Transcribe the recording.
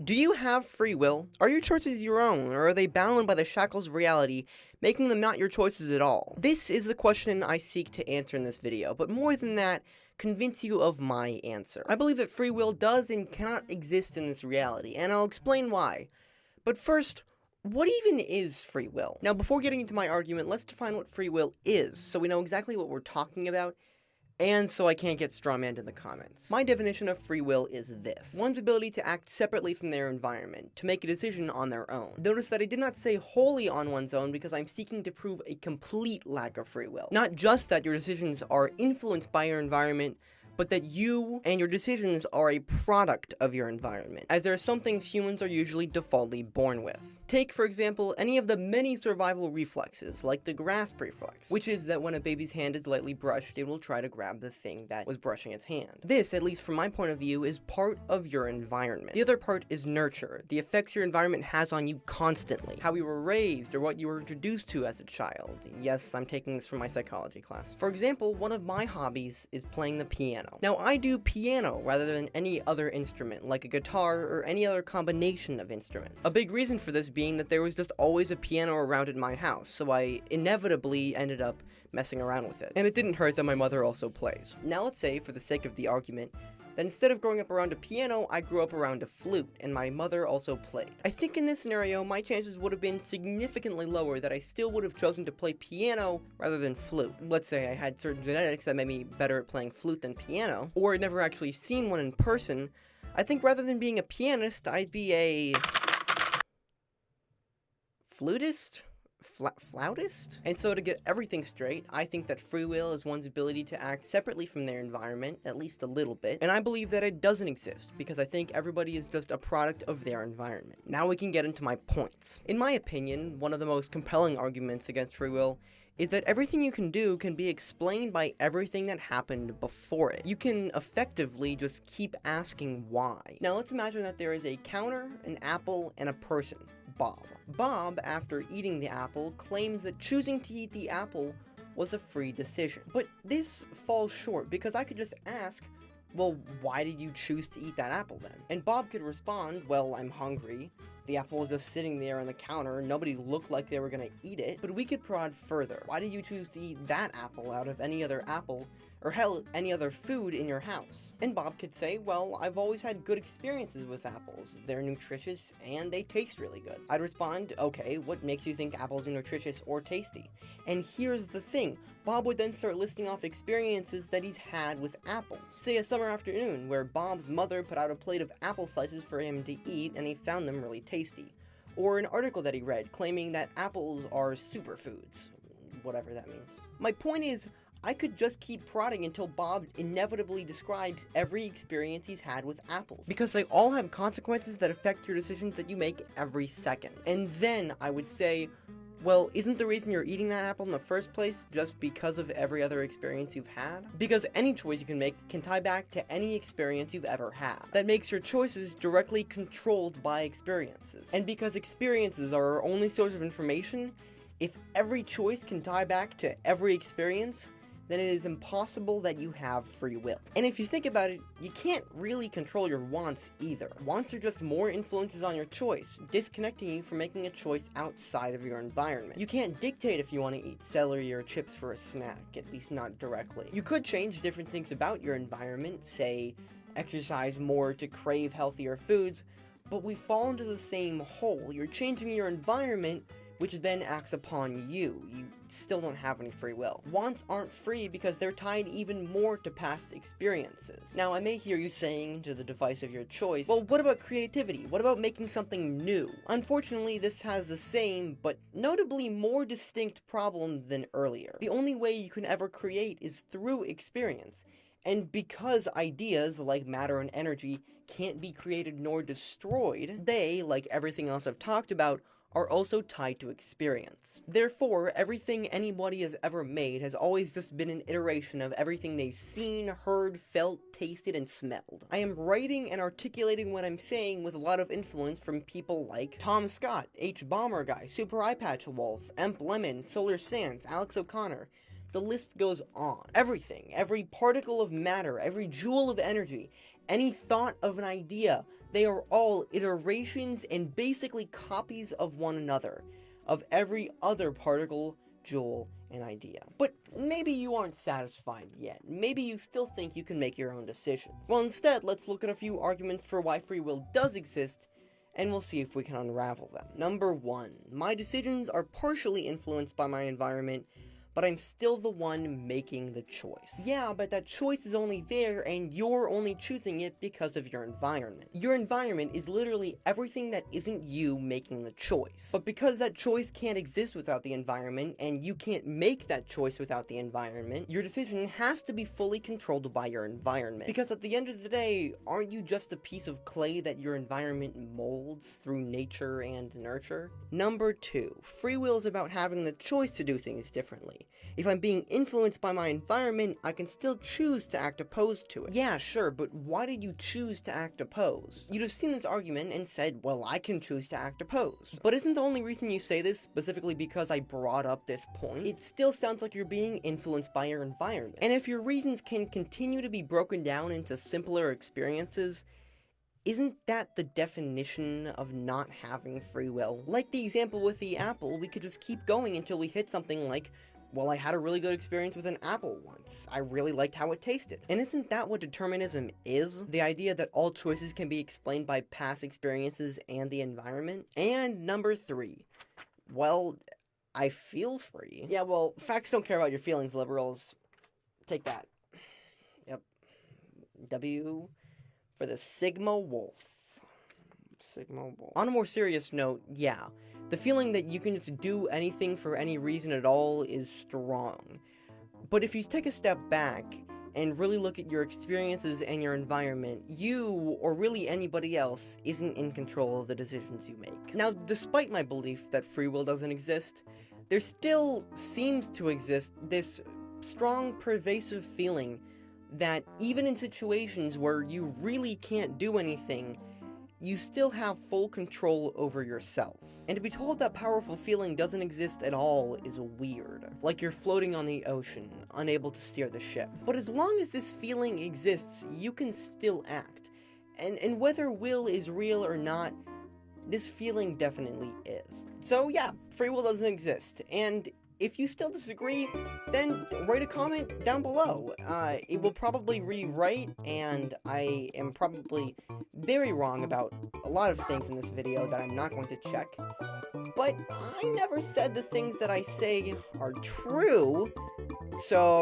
Do you have free will? Are your choices your own, or are they bound by the shackles of reality, making them not your choices at all? This is the question I seek to answer in this video, but more than that, convince you of my answer. I believe that free will does and cannot exist in this reality, and I'll explain why. But first, what even is free will? Now, before getting into my argument, let's define what free will is, so we know exactly what we're talking about, and so I can't get strawmanned in the comments. My definition of free will is this: one's ability to act separately from their environment, to make a decision on their own. Notice that I did not say wholly on one's own because I'm seeking to prove a complete lack of free will. Not just that your decisions are influenced by your environment, but that you and your decisions are a product of your environment, as there are some things humans are usually defaultly born with. Take, for example, any of the many survival reflexes, like the grasp reflex, which is that when a baby's hand is lightly brushed, it will try to grab the thing that was brushing its hand. This, at least from my point of view, is part of your environment. The other part is nurture, the effects your environment has on you constantly, how you were raised or what you were introduced to as a child. Yes, I'm taking this from my psychology class. For example, one of my hobbies is playing the piano. Now, I do piano rather than any other instrument, like a guitar or any other combination of instruments. A big reason for this being that there was just always a piano around in my house, so I inevitably ended up messing around with it. And it didn't hurt that my mother also plays. Now let's say, for the sake of the argument, that instead of growing up around a piano, I grew up around a flute, and my mother also played. I think in this scenario, my chances would have been significantly lower that I still would have chosen to play piano rather than flute. Let's say I had certain genetics that made me better at playing flute than piano, or I'd never actually seen one in person. I think rather than being a pianist, I'd be a flutist? Flautist? And so to get everything straight, I think that free will is one's ability to act separately from their environment, at least a little bit, and I believe that it doesn't exist, because I think everybody is just a product of their environment. Now we can get into my points. In my opinion, one of the most compelling arguments against free will is that everything you can do can be explained by everything that happened before it. You can effectively just keep asking why. Now let's imagine that there is a counter, an apple, and a person, Bob. Bob, after eating the apple, claims that choosing to eat the apple was a free decision. But this falls short, because I could just ask, well, why did you choose to eat that apple then? And Bob could respond, well, I'm hungry. The apple was just sitting there on the counter, nobody looked like they were gonna eat it. But we could prod further. Why did you choose to eat that apple out of any other apple, or hell, any other food in your house? And Bob could say, well, I've always had good experiences with apples. They're nutritious, and they taste really good. I'd respond, okay, what makes you think apples are nutritious or tasty? And here's the thing, Bob would then start listing off experiences that he's had with apples. Say a summer afternoon, where Bob's mother put out a plate of apple slices for him to eat, and he found them really tasty. Or an article that he read, claiming that apples are superfoods. Whatever that means. My point is, I could just keep prodding until Bob inevitably describes every experience he's had with apples, because they all have consequences that affect your decisions that you make every second. And then I would say, well, isn't the reason you're eating that apple in the first place just because of every other experience you've had? Because any choice you can make can tie back to any experience you've ever had. That makes your choices directly controlled by experiences. And because experiences are our only source of information, if every choice can tie back to every experience, then it is impossible that you have free will. And if you think about it, you can't really control your wants either. Wants are just more influences on your choice, disconnecting you from making a choice outside of your environment. You can't dictate if you want to eat celery or chips for a snack, at least not directly. You could change different things about your environment, say, exercise more to crave healthier foods, but we fall into the same hole. You're changing your environment, which then acts upon you. You still don't have any free will. Wants aren't free because they're tied even more to past experiences. Now, I may hear you saying, to the device of your choice, well, what about creativity? What about making something new? Unfortunately, this has the same, but notably more distinct problem than earlier. The only way you can ever create is through experience. And because ideas, like matter and energy, can't be created nor destroyed, they, like everything else I've talked about, are also tied to experience. Therefore, everything anybody has ever made has always just been an iteration of everything they've seen, heard, felt, tasted, and smelled. I am writing and articulating what I'm saying with a lot of influence from people like Tom Scott, H. Bomber Guy, Super Eye Patch Wolf, Emp Lemon, Solar Sands, Alex O'Connor. The list goes on. Everything, every particle of matter, every joule of energy, any thought of an idea, They are all iterations and basically copies of one another, of every other particle, joule, and idea. But maybe you aren't satisfied yet. Maybe you still think you can make your own decisions. Well, instead, let's look at a few arguments for why free will does exist, and we'll see if we can unravel them. Number 1. My decisions are partially influenced by my environment, but I'm still the one making the choice. Yeah, but that choice is only there, and you're only choosing it because of your environment. Your environment is literally everything that isn't you making the choice. But because that choice can't exist without the environment, and you can't make that choice without the environment, your decision has to be fully controlled by your environment. Because at the end of the day, aren't you just a piece of clay that your environment molds through nature and nurture? Number 2. Free will is about having the choice to do things differently. If I'm being influenced by my environment, I can still choose to act opposed to it. Yeah, sure, but why did you choose to act opposed? You'd have seen this argument and said, well, I can choose to act opposed. But isn't the only reason you say this specifically because I brought up this point? It still sounds like you're being influenced by your environment. And if your reasons can continue to be broken down into simpler experiences, isn't that the definition of not having free will? Like the example with the apple, we could just keep going until we hit something like, well, I had a really good experience with an apple once. I really liked how it tasted. And isn't that what determinism is? The idea that all choices can be explained by past experiences and the environment? And number 3. Well, I feel free. Yeah, well, facts don't care about your feelings, liberals. Take that. Yep. W for the Sigma Wolf. Sigma Wolf. On a more serious note, yeah. The feeling that you can just do anything for any reason at all is strong. But if you take a step back and really look at your experiences and your environment, you, or really anybody else, isn't in control of the decisions you make. Now, despite my belief that free will doesn't exist, there still seems to exist this strong, pervasive feeling that even in situations where you really can't do anything, you still have full control over yourself. And to be told that powerful feeling doesn't exist at all is weird. Like you're floating on the ocean, unable to steer the ship. But as long as this feeling exists, you can still act. And whether will is real or not, this feeling definitely is. So yeah, free will doesn't exist. And if you still disagree, then write a comment down below. It will probably rewrite, and I am probably very wrong about a lot of things in this video that I'm not going to check. But I never said the things that I say are true, so